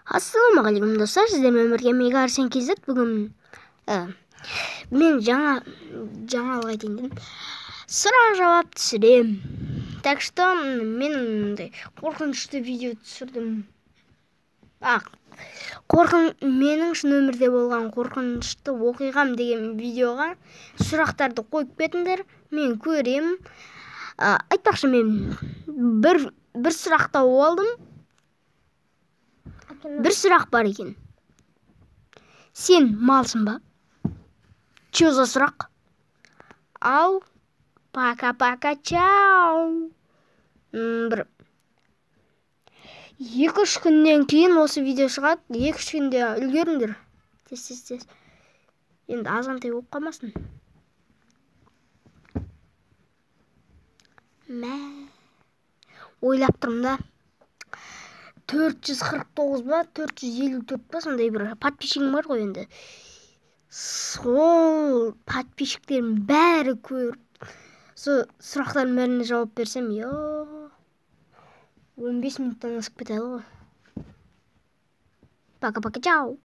Ассалаумағалейкум достар, сіздермен бірге Мега Арсен KZ. Бүгін мен жаңалық айтайын дедім. Сұрақ жауап түсірем. Так что мен қорқынышты видео түсірдім. Менің шын өмірде болған қорқынышты оқиғам деген видеоға сұрақтарды қойып кетіңдер. Мен көрем. Айтпақшы, мен бір сұрақта алдым. Bir сұрақ бар екен. Сен малсың ба? Чё за сұрақ? Ау, пока-пока, чау. 2-3 күннен кейін осы видео шығады. 2-3 күнде үлгеріңдер. Тез. Енді азғантай болып қалмасын. Ойлап тұрмын да. 449 ба, 454 ба, сондай бір подписчигім бар ғой енді. Сол подписчиктерім бәрі көріп, сол сұрақтардың бәріне жауап берсем, 15 минуттан асып кетеді ғой. Пока-пока, чау.